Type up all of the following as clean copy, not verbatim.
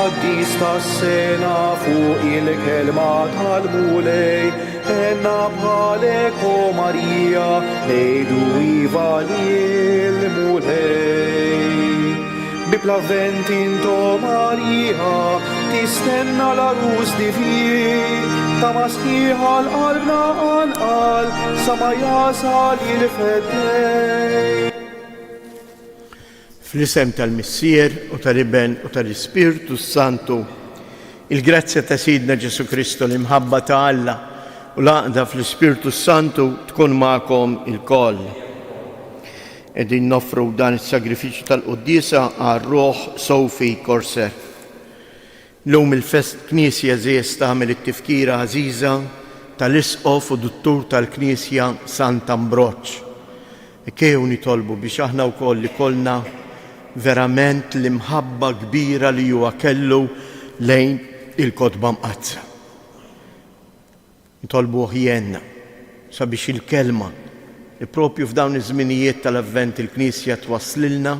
Għaddis tas-sena fuq il-kelma tal-mulej, enna bħalek o Marija, nejdu iva l-mulej. Biplavent into Marija, tistenna l-arus divin, ta' maskiħal qalbna għal sa ma jasal il-fedej. Fl-isem tal-Missier u tal-Iben u tal-Ispirtu Santu, il-grazzja ta' Sidna Ġesu Kristu l-imħabba ta' Alla u l-għaqda fl-Ispirtu Santu tkun ma'kom il-koll. Edin nofru dan il-sagrifiċu tal-Qoddisa għal-Ruħ Sofi Korser. L-lum il-fest Knisja Żejs tagħmel it-tifkira għażiża tal-Isqof u Duttur tal-Knisja Sant Ambroċ. Kejjew nitolbu biex aħna wkoll li kollna verament l-imħabba kbira li huwa kellu lejn il-kotba mqazza. Nitolbu ħjenna sabiex il-kelma li propju f'dawn iż-żminijiet tal-Avvent il-Knisja twasslilna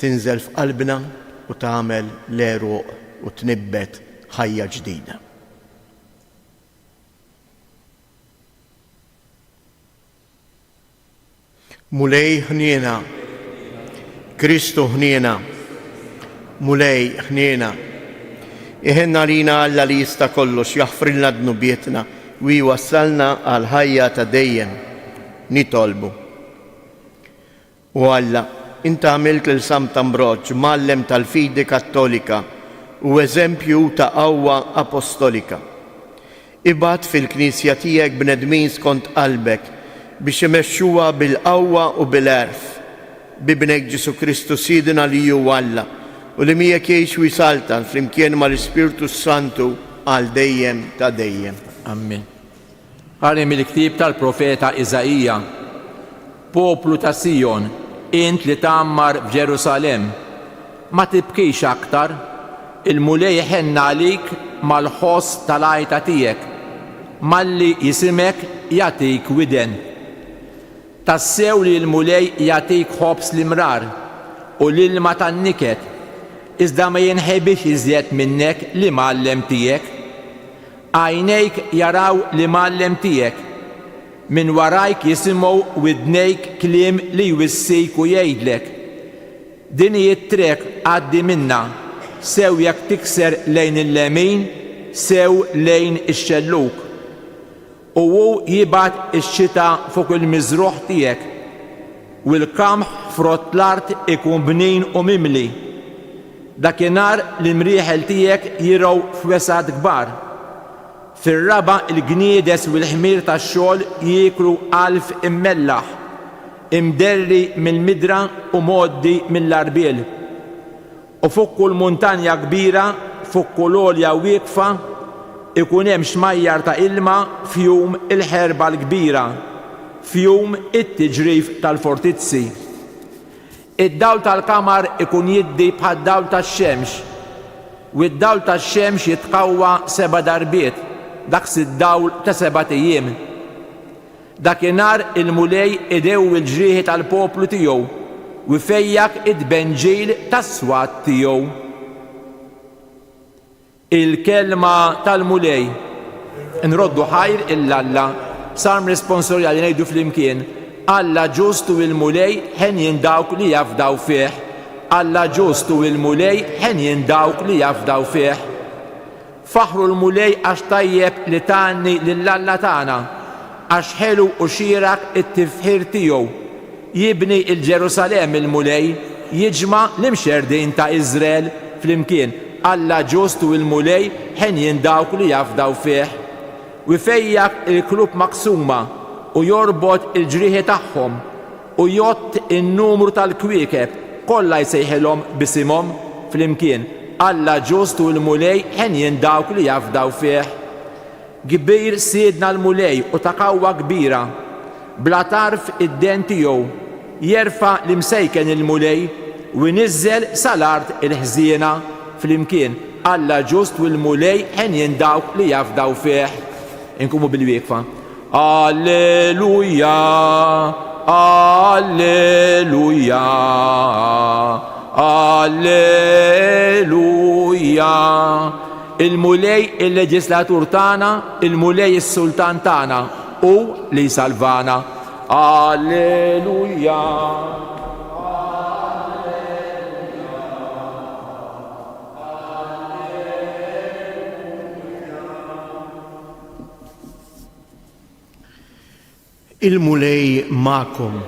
tinżel f'qalbna u tagħmel l-eruq u tnibbet ħajja ġdida. Mulej ħniena, Kristu ħniena, mulej ħniena. Iħenna lina Alla li jista' kollox jaħfrilna dnubietna u jwassalna għal ħajja ta' dejjem. Nitolbu. U Alla, Inta għamilt l-Sant Ambroċ mallem tal-fidi kattolika u eżempju ta' qawwa apostolika. Ibgħat fil-Knisja tiegħek bnedmin skont qalbek biex imexxuha bil-qawwa u bil-għerf bibnek Ġesu Kristu Sidna li hu Alla u li miegħek jgħix u jsaltan flimkien mal-Ispirtu Santu għal dejjem ta' dejjem. Amen. Qari mill-ktieb tal-profeta Iżajija: Poplu ta' Sijon, int li tgħammar f'Ġerusalem, ma tibkix aktar, il-mulej ħenna għalik mal-ħoss tal-għajta tiegħek, malli jisimek jagħtik widen. Tassew li l-mulej jagħtik ħobs l-imrar u l-ilma tan-niket, iżda ma jinħebix iżjed minnek li mallem tiegħek. Għajnejk jaraw li mallem tiegħek, min warajk jisimgħu widnejk kliem li jwissik u jgħidlek: din it-triq għaddi minna, sew jekk tikser lejn il-lemin, sew lejn ix-xelluk. U hu jibgħat ix-xita fuq il-miżruħ tiegħek, u l-qamħ frott l-art ikun bnin u mimli. Dakinhar l-imrieħel tiegħek jiraw f'wesad kbar. Fir-raba il-gniedes u l-ħmier tax-xogħol jieklu alf immellaħ, imderri mill-midra u moddi mill-arbiel. U fuq kull muntanja kbira, fuq kull għolja wieqfa, ikun hemm xmajjar ta' ilma fjum il-ħerba l-kbira, fjum it-tiġrif tal-fortizzi. Id-dawl tal-kamar ikun jiddi bħad-dawl tax-xemx, u id-dawl tax-xemx jitqawwa 7 darbiet, daqs id-dawl ta' 7 ijiem. Dakinhar il-mulej idew il-ġrieħi tal-poplu tiegħu u fejjak id-benġil tas-swat tiegħu. Il-kelma tal-mulej. Nroddu ħajr il-Alla, sarm responsorjali ngħidu flimkien: Alla ġustu il-mulej ħen jindawk li jafdaw fih. Alla ġustu il-mulej ħen jindawk li jafdaw fih. Faħru l-mulej għax tajjeb li tanni lill-Alla tagħna, għax ħelu u xierak it-tifħir tiegħu. Jibni il-Ġerusalem il-mulej, jiġma l-imxerdin ta' Iżrael flimkien. Alla ġustu il-mulej ħen jindawk li jafdaw fih. U fejjak il-klub maqsuma u jorbot il-ġrieħi tagħhom u jott in-numru tal-kwiekeb kollha jsejħilhom bisimhom flimkien. Alla ġustu il-mulej ħen jindawk li jafdaw fih. Kbir siedna l-mulej u ta' qawwa kbira, bla tarf id-den tiegħu, jerfa' l-imsejken il-mulej u jniżżel sal-art il-ħżiena flimkien. Alla ġustu il-mulej ħen jindawk li jafdaw fih. Inkumu bil-wieqfa. Alleluja, alleluja, Alleluja. Il-mulej il-leġislatur tagħna, il-mulej is-sultan tagħna u li salvana. Alleluja. Il-mulej ma'kom.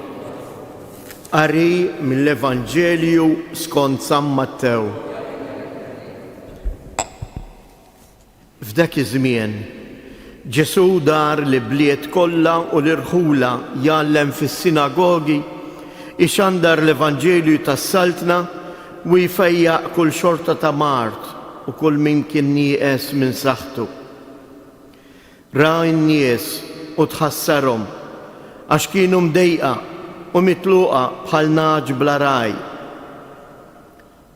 Qari mill-Evanġelju skont San Mattew. F'dak iż-żmien Ġesu dar li bliet kollha u l-irħula jgħallem fis-sinagogi, ixandar l-Evanġelju tas-saltna u jfejjaq kull xorta ta' mart u kull min kien nieqes minn saħħtu. Ra n-nies u tħassarhom għax kienu mdejqa u mitluqa bħal naġ bla raj.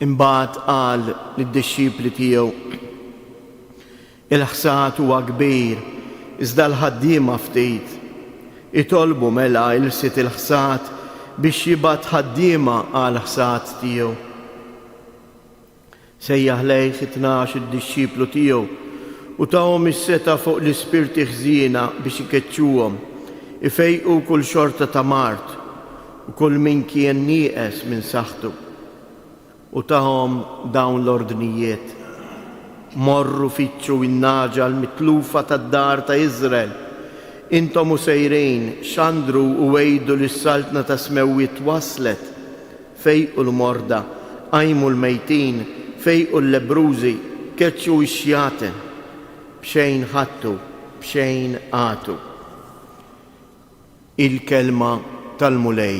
Imbagħad qal lid-dixxipli tiegħu: il-ħsad huwa kbir, iżda l-ħaddiema ftit. Itolbu mela ilsiet il-ħsad biex jibgħat ħaddiema għal ħsad tiegħu. Sejjaħ lejh 12 id-dixxiplu tiegħu u tawhom is-seta fuq l-ispirti ħżiena biex ikeċċuhom, ifejqu kull xorta ta' mart u kull min kien nieqes minn saħħtu. U tagħhom dawn l-ordnijiet: morru fittxu in-naġa l-mitlufa tad-dar ta' Iżrael. Intom u sejrin xandru u wejdu lis-saltna ta' smewwiet waslet. Fejqu l-morda, qajmu l-mejtin, fejqu l-lebrużi, keċċu x-xjaten. B'xejn ħadtu, b'xejn għatu. Il-kelma tal-mulej.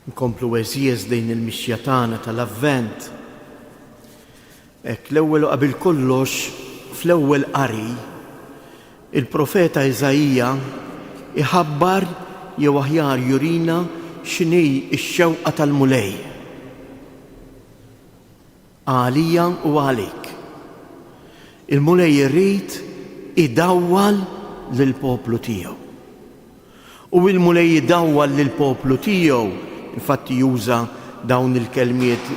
Nkomplu eżiez dejn il-mixja tagħna tal-Avvent. L-ewwel qabel kollox, fl-ewwel qari, il-profeta Iżajija iħabbar jew aħjar jurina x'inhi x-xewqa tal-mulej. Għalija u għalik. Il-mulej irrid idawwal lill-poplu tiegħu. U il-mulej idawwal lill-poplu tiegħu, infatti juża dawn il-kelmiet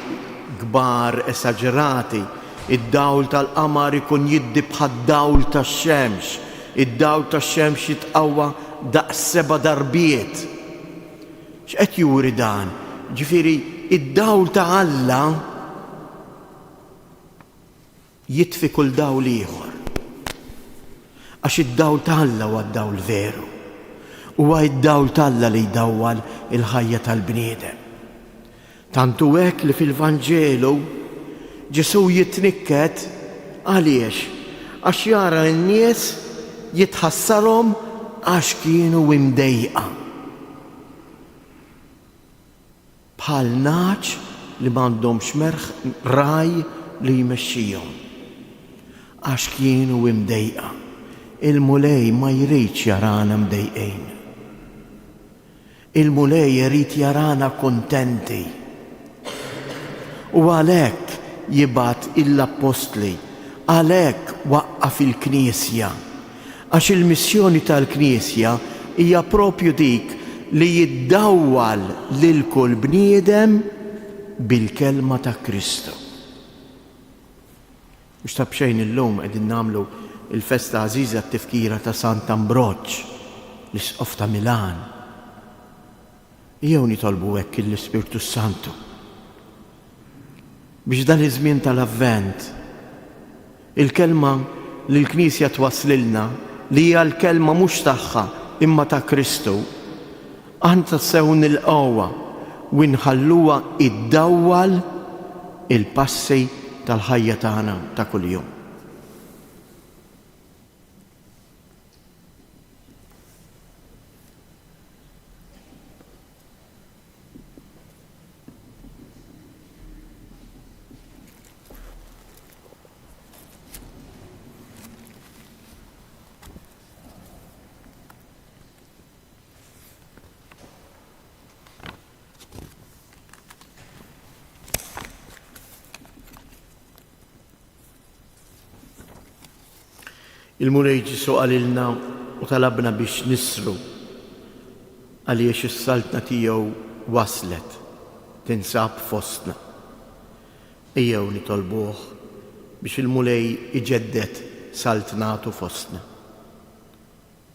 kbar esaġerati. Id-dawl tal-qamar ikun jiddi bħad-dawl tax-xemx. Id-dawl tax-xemx jitqawwa daqs 7 darbiet. X'qed juri dan? Ġifieri id-dawl ta' Alla jitfi kull dawl ieħor. Għax id-dawl ta' Alla huwa d-dawl veru. Huwa id-dawl ta' Alla li jdawwal il-ħajja tal-bniedem. Tantu hekk li fil-Vanġelu Ġesu jitnikket għaliex? Għax jara n-nies jitħassarhom għax kienu imdejqa. Bħal naċ li m'għandhomx merħ raj li jmexxihom. Għax kienu imdejqa. Il-mulej ma jridx jarana mdejqejn. Il-mulej jrid jarana kontenti. U għalhekk jibgħat l-Apostli, għalhekk waqqaf il-Knisja. Għax il-missjoni tal-Knisja hija propju dik li jiddawwal lil kull bniedem bil-kelma ta' Kristu. Mhux ta' bxejn illum qegħdin nagħmlu il-festa għażiża t-tifkira ta' Sant'Ambroġġ, l-Isqof ta' Milan. Jew nitolbu hekk l-Ispirtu Santu biex dan iż-żmien tal-Avvent il-kelma li l-Knisja twaslilna li hija l-kelma mhux tagħha imma ta' Kristu, aħna tassew nilqawha u nħalluha iddawwal il-passi tal-ħajja tagħna ta' kuljum. Il-mulej Ġesu qalilna u talabna biex nisru għaliex is-saltna tiegħu waslet tinsab fostna. Ejjew nitolbuh biex il-mulej iġeddet saltnatu fostna.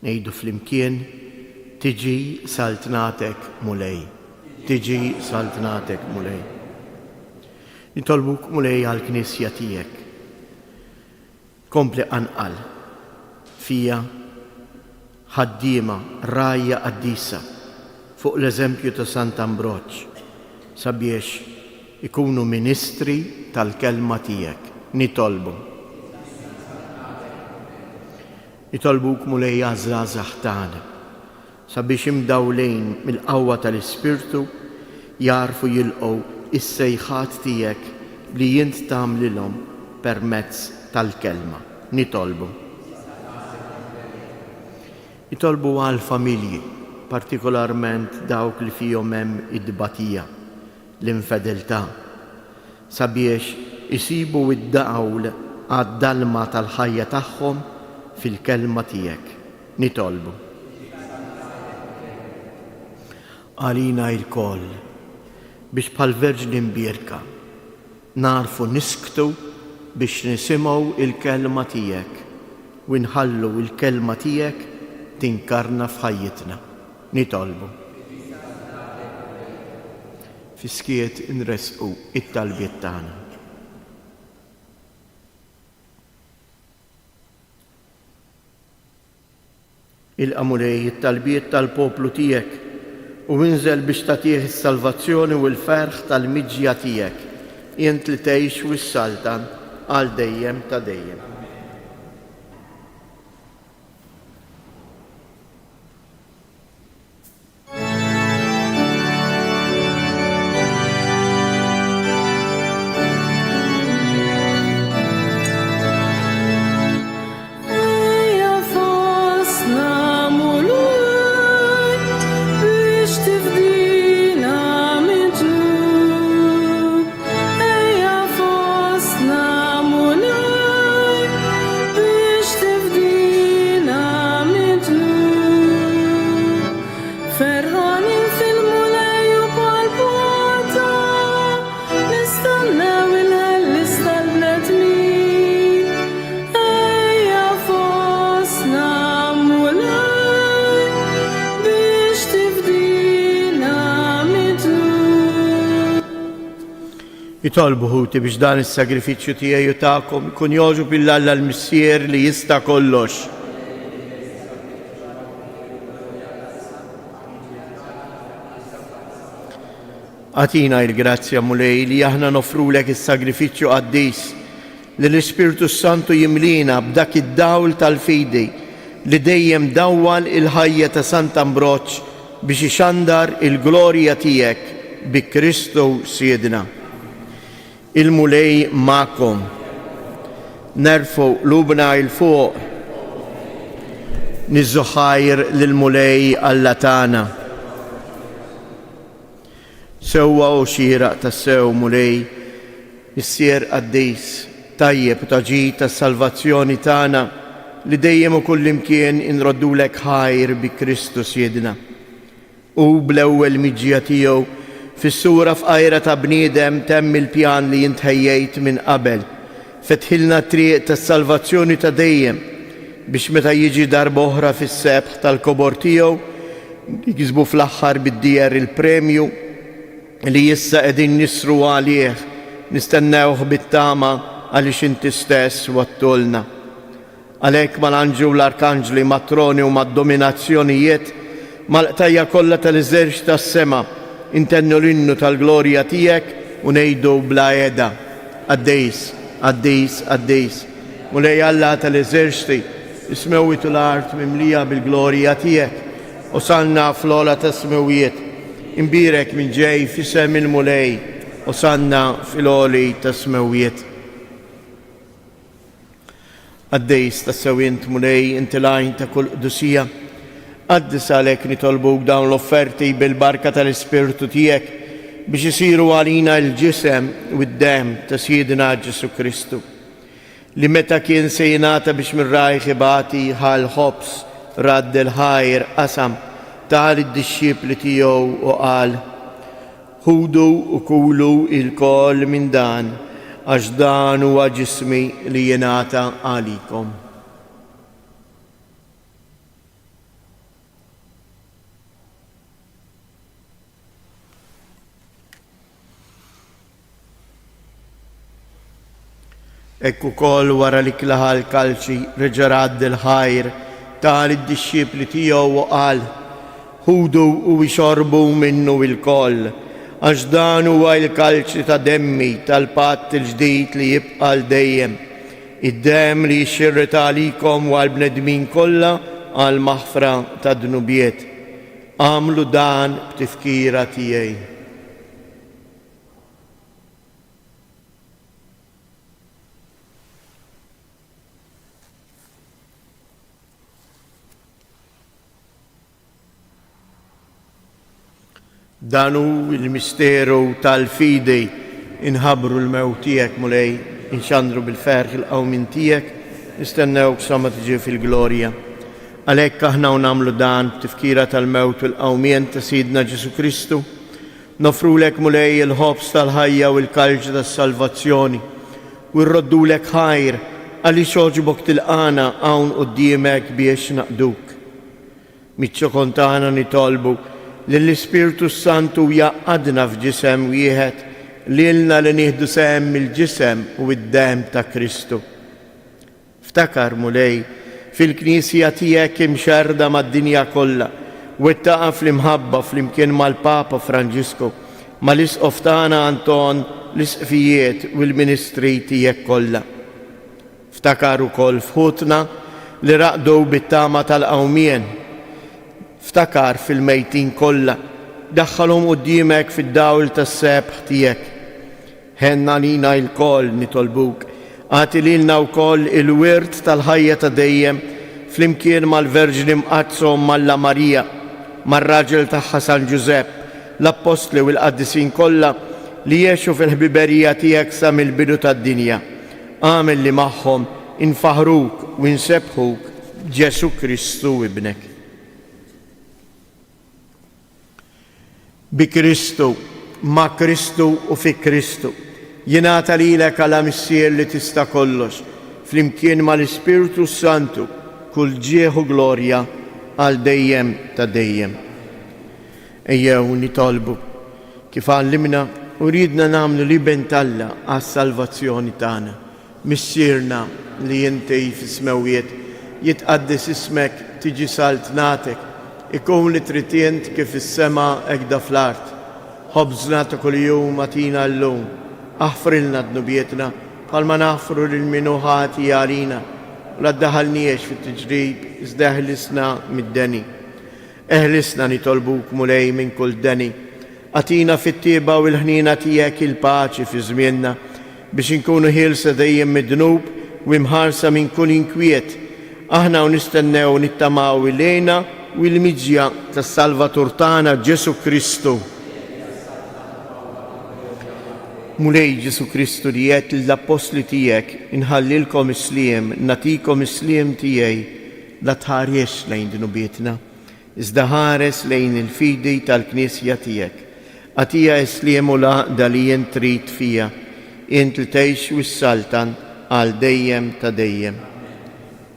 Ngħidu flimkien, tiġi saltnatek mulej, tiġi saltnatek mulej. Nitolbuk mulej għal-knisja tiegħek. Kompli anqal fija ħaddiema rajja qaddisa fuq l-eżempju ta' Sant'Ambroċ sabiex ikunu ministri tal-kelma tiegħek. Nitolbuk mulej għażażagħ tagħna sabiex imdawlejn mill-qawwa tal-Ispirtu jarfu jilqgħu is-sejħat tiegħek li jint tagħmlilhom permezz tal-kelma. Nitolbu għal-familji, partikolarment dawk li fihom hemm id-dbatija, l-infedeltà, sabiex isibu id-dawl għad-dalma tal-ħajja tagħhom fil-kelma tiegħek. Nitolbu. Għalina il-koll biex bħal-Verġni mbierka narfu nisktu biex nisimgħu il-kelma tiegħek u nħallu il-kelma tiegħek tinkarna f'ħajjitna. Nitolbu. Fiskiet inresqu it-talbiet tagħna. Il-qamulej it-talbiet tal-poplu tiegħek u inżel biex tagħtih is-salvazzjoni u l-ferħ tal-miġja tiegħek, int li tgħix wis-saltan għal dejjem ta' dejjem. Nitolbu ħuti biex dan is-sagrifiċċju tiegħi u tagħkom ikun jogħġu bil-Alla l-Missier li jista' kollox. Għatina il-grazzja mulej li aħna nofrulek is-sagrifiċċju qaddis li l-Ispirtu Santu jimlina b'dak id-dawl tal-fidi li dejjem dawwal il-ħajja ta' Sant'Ambroċ biex ixandar il-glorja tiegħek bi Kristu Siedna. Il-mulej ma'kom, nerfu lubna il-fuq, nizzuħajr l-mulej għallatana. Sewa u xira ta' sew mulej, nissier qaddis, tajjeb taġi ta' salvazzjoni tana li dejjem u kullimkien inroddulek ħajr bi Kristu Siedna. U bl-ewwel miġja tiegħu fis-sura f'qajra ta' bniedem temm il-pjan li jintħejjejt minn qabel, fetħilna triq tas-salvazzjoni ta' dejjem biex meta jiġi darba oħra fis-sebħ tal-kobor tiegħu jikisbu fl-aħħar bid-dier il-premju li issa qegħdin nisru għalih nistennewh bit-tama għaliex inti stess wattulna. Għalhekk mal-anġu u l-arkanġli matroni u mad-dominazzjonijiet mal-qtajja kollha tal-eżerċ tas-sema intennu l-innu tal-glorja tiegħek u ngħidu bla qiegħda għaddejs, għaddejs, għaddejs. Mulej Alla tal-eżerċti ismewwiet l-art mimlija bil-glorja tiegħek u sanna fl-ola ta' smewijiet. Imbirek minn ġej fisem il-mulej u sanna fil-oli ta' smewijiet. Għaddejs ta' sewint mulej inti lajn ta' kull qdusija. Għaddis għalek nitolbuk dawn l-offerti bil-barka tal-Ispirtu tiegħek biex isiru għalina l-ġisem u d-dem ta' Siedna Ġesu Kristu li meta kien se jingħata biex mir-rajħ ibati ħal ħobs radd il-ħajr qasam tal id-disċipli tiegħu u qal: Ħudu u kulu il-koll minn dan, għax dan huwa ġismi li jingħata għalikom. Ekku kol wara li klaħal kalċi reġarad il-ħajr tal id-disċipli tiegħu u qal: Ħudu u ixorbu minnu il-koll, għax dan huwa l-kalċi ta' demmi tal-patt il-ġdid li jibqa' dejjem, id-dem li jxirret għalikom u għall-bnedmin kollha għal maħfra ta' dnubiet. Għamlu dan b'tifkira tiegħi. Danu il-misteru tal-fidej inħabru l-mewt tiegħek mulej, inxandru bil-ferħ il-qawmin tiegħek, nistennewk sa ma tiġi fil-glorja. Għalhekk aħna nagħmlu dan b'tifkira tal-mewt u l-qawmien ta' Sidna Ġesu Kristu, nofrulek mulej il-ħobs tal-ħajja u l-kalġ tas-salvazzjoni u rroddulek ħajr għaliex oġbok tilqana hawn quddiemek biex naqduk. Miċ-ċokon tagħna nitolbu l-Ispiritu Santu jaqadna f'ġisem wieħed lilna li nieħdu sehem mill-ġisem u id-dem ta' Kristu. Ftakar mulej fil-Knisja tiegħek imxerda mad-dinja kollha u ittaqa' fl-imħabba flimkien mal-Papa Franġisku, mal-Isqof tagħna Anton, l-isqfijiet u l-ministri tiegħek kollha. Ftakar ukoll fħutna li raqdu bit-tama tal-qawmien. Ftakar fil-mejtin kollha, daħħalhom quddiemek fid-dawl tas-sebħ tiegħek. Ħenna lina l-koll nitolbuk, għati lilna wkoll il-wirt tal-ħajja ta' dejjem flimkien mal-Verġni mqazzhom Malla Marija, mar-raġel tagħha San Ġusepp, l-Apostli u l-Qaddisin kollha li jgħixu fil-ħbiberija tiegħek sa mill-bidu tad-dinja. Għamel li magħhom infaħruk u nsebħuk Ġesu Kristu ibnek. Bi Kristu, ma' Kristu u fi Kristu, jingħata lilek għala missier li tista' kollox, flimkien mal-Ispiritu Santu, kull ġieħ u glorja għal dejjem ta' dejjem. Ejjew nitolbu kif għallimna u ridna nagħmlu li bentalla għas-salvazzjoni tagħna. Missierna li inti fis-smewiet jitqaddis ismek, tiġi saltnatek, ikun li tritient kif is-sema hekk da fl-art. Ħobżna ta' kuljum atina llum, aħfrilna dnubietna bħalma naħfru lil min ħati għalina, u la ddaħalniex fit-tiġrib, iżda eħlisna mid-deni. Eħlisna nitolbuk mulej minn kull deni. Atina fit-tieba u l-ħnina tiegħek il-paċi fi żmienna biex inkunu ħielsa dejjem mid-dnub u imħarsa minn kull inkwiet. Aħna u nistennew nittamaw ilejna u l-miġja tas-Salvatur tagħna Ġesu Kristu. Mulej Ġesu Kristu li qed lill-Apostli tiegħek inħallilkom isliem, natikom isliem tiegħi, la tħares lejn dnubietna, iżda ħares lejn il-fidi tal-Knisja tiegħek. Għatija isliem u laqda li jien trid fija, int li tgħix wis-saltan għal dejjem ta' dejjem.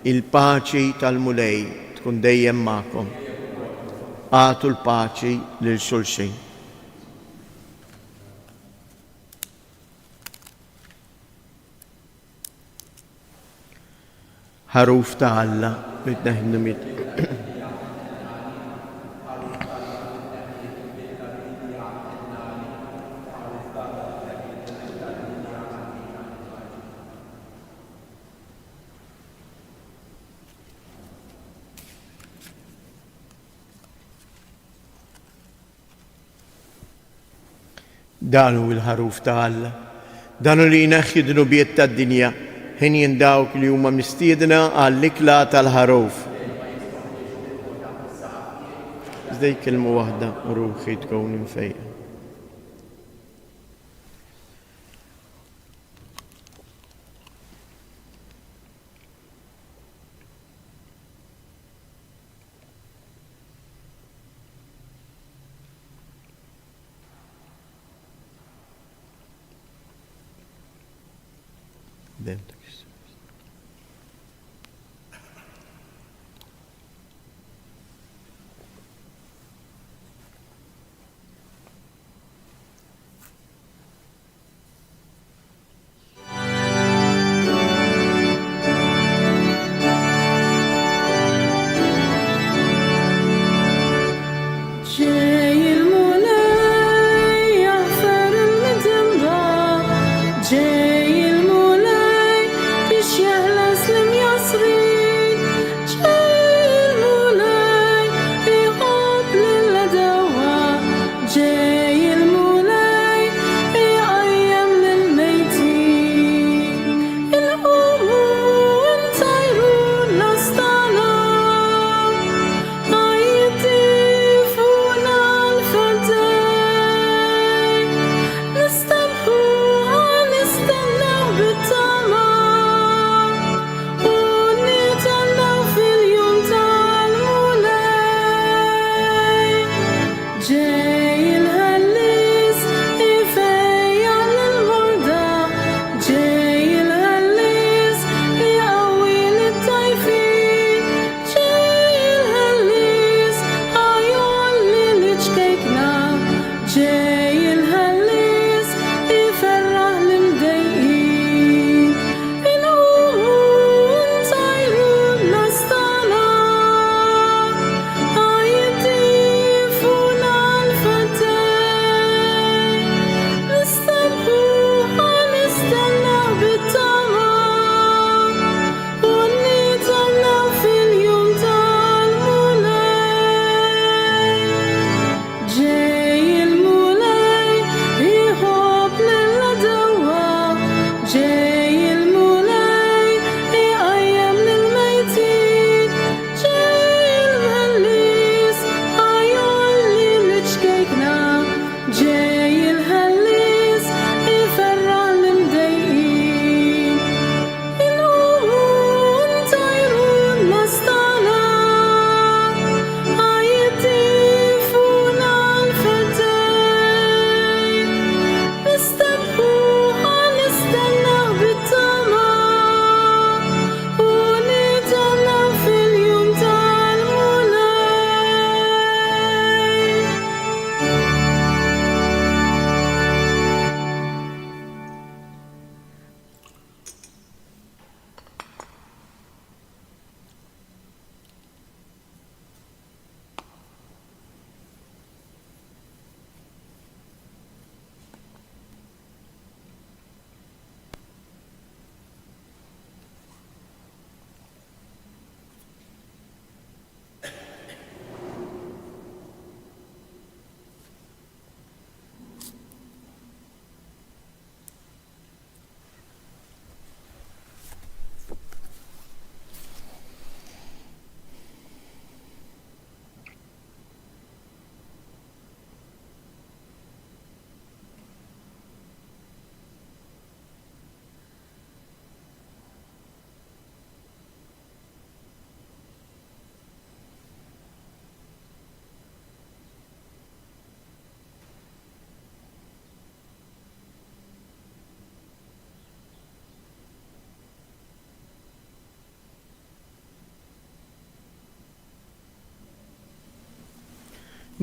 Il-paċi tal-mulej tkun dejjem magħkom. Għatu l-paċi lil xulxin. Ħaruf ta' Alla li tneħdimit. Danu il-ħaruf ta' Alla, danu li jneħħi dnubiet tad-dinja, ħin jindawk li huma mistiedna għall-ikla tal-ħaruf. Iżda kelma waħda ruħi tkun infejqa.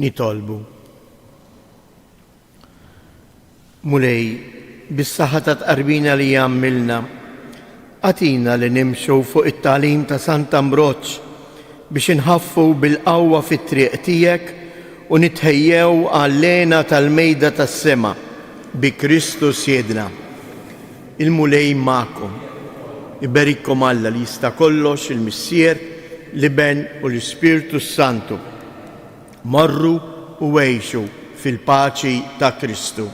nitolbu. Mulej, bis-saħħa ta' tqarbina li jammilna, għatina li nimxu fuq it-talim ta' Sant Ambroċ biex inħaffu bil-qawwa fit-triq tiegħek u nitħejjew għall-lena tal-mejda tas-sema bi Kristus jedna. Il-mulej ma'kom. Iberikkom Alla li jista' kollox, il-Missier, l-Iben u l-Ispirtu Santu. Marru u għejxu fil-paċi ta' Kristu.